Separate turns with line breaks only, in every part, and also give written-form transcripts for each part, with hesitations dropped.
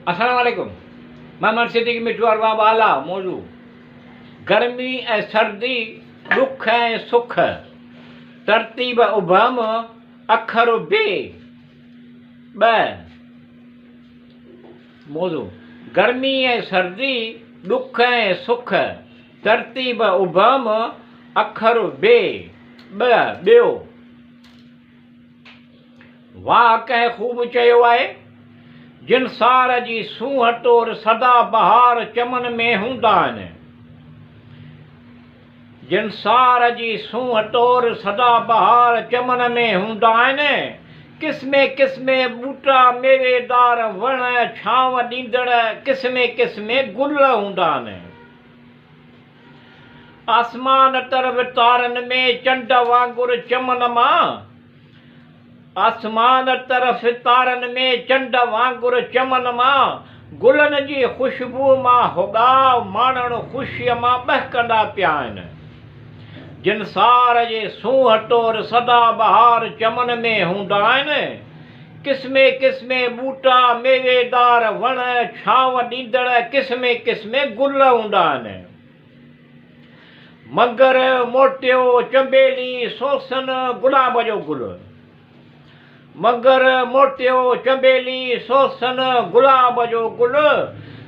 अस्सलाम वालेकुम। मैं सिद्दीक़ मिठू अरवा वाला मौजू। गर्मी ऐं सर्दी, दुख ऐं सुख, तरतीब उभम अखर बे ब मौजू। गर्मी ऐं सर्दी, दुख ऐं सुख, तरतीब उभम अखर बे ॿियो। वाह कंहिं ख़ूब चयो आहे, जिन सार जी सूंह टोर सदा बहार चमन में हूंदा आहिनि। जिन सार जी सूंह टोर सदा बहार चमन में हूंदा आहिनि। किस्मे किस्मे बूटा मेवेदार वण छांव ॾींदड़ किस्मे किस्मे गुल हूंदा आहिनि। आसमान तरफ़ तारनि में चंड वांगुरु चमन मां, आसमान तरफ़ तारनि में चंड वांगुरु चमन मां, गुलनि जी ख़ुशबू मां हुगाव माणणु ख़ुशीअ मां बहकंदा पिया आहिनि। जिन सार जे सूंह टोर सदा बहार चमन में हूंदा आहिनि। किस्मे किस्मे बूटा मेवेदार वण छांव ॾींदड़ किस्मे किस्मे गुल हूंदा आहिनि। मगर मोटियो चंबेली सोसन गुलाब जो गुल। मगर मोटियो चंबेली सोसन गुलाब जो गुल,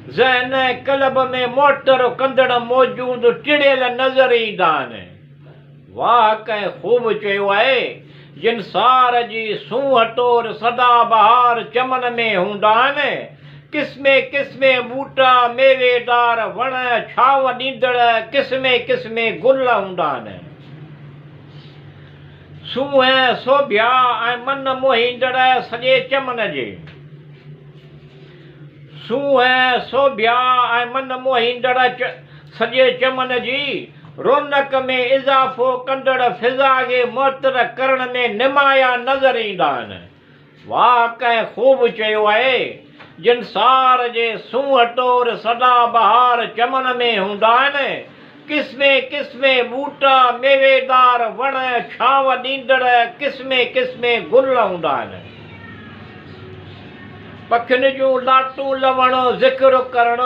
ज़हन कलब में मोटर कंदड़ मौजूद टिड़ियल नज़र ईंदा आहिनि। वाह कंहिं ख़ूब चयो आहे, जिन सार जी सूंह टोर सदा बहार चमन में हूंदा आहिनि। किस्मे किस्मे बूटा मेवेदार वण छांव ॾींदड़ किस्मे किस्मे गुल हूंदा आहिनि। सूंहं सोभिया ऐं मन मोहींदड़ सॼे चमन जे। सूंहं सोभिया ऐं मन मोहींदड़ सॼे चमन जी, रौनक में इज़ाफ़ो कंदड़ फिज़ा खे मुअत्तर करण में निमाया नज़र ईंदा आहिनि। वाह कंहिं ख़ूब चयो आहे, जिन सार जे सूंह टोर सदा बहार चमन में हूंदा आहिनि। किस्मे किस्मे बूटा मेवेदार वण छांव ॾींदड़ किस्मे किस्मे गुल हूंदा आहिनि। पखियुनि जूं लाटूं लवण ज़िक्र करण,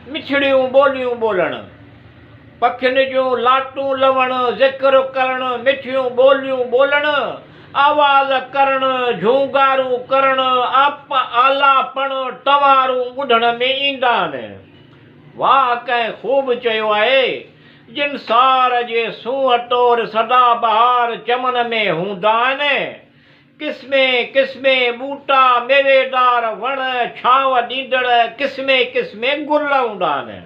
मिठड़ियूं ॿोलियूं ॿोलण। पखियुनि जूं लाटूं लवण ज़िक्र करण, मिठियूं ॿोलियूं ॿोलण, आवाज़ करण, झूंगारूं करण, आलापण टवारूं ॿुधण में ईंदा आहिनि। वाह कंहिं ख़ूब चयो आहे, जिन सार जे सूंह टोर सदा बहार चमन में हूंदा आहिनि। किस्मे किस्मे बूटा मेवेदार वण छांव ॾींदड़ किस्मे किस्मे गुल हूंदा आहिनि।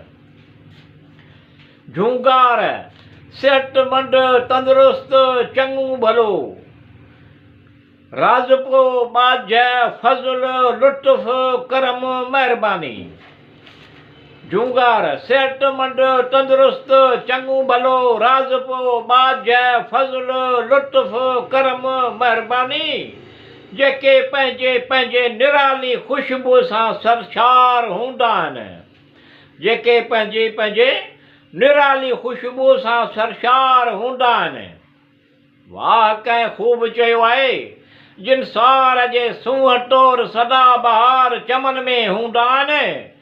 झूंगार सिहतमंद तंदुरुस्त चङो भलो, राज़पो बाज फज़ुल लुत्फ़ करम महिरबानी। झूंगार सिहतमंद तंदुरुस्त चङो भलो, राज़पो बाज फज़ुल लुत्फ़ करम महिरबानी। जेके पंहिंजे पंहिंजे निराली ख़ुशबू सां सरशार हूंदा आहिनि। जेके पंहिंजे पंहिंजे निराली ख़ुशबू सां सरशार हूंदा आहिनि। वाह कंहिं ख़ूब चयो आहे, जिन सार जे सूंह टोर सदा बहार चमन में हूंदा आहिनि।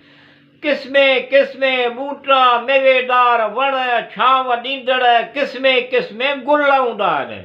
किस्मे किस्मे बूटा मेवेदार वण छांव ॾींदड़ किस्मे किस्मे गुल हूंदा आहिनि।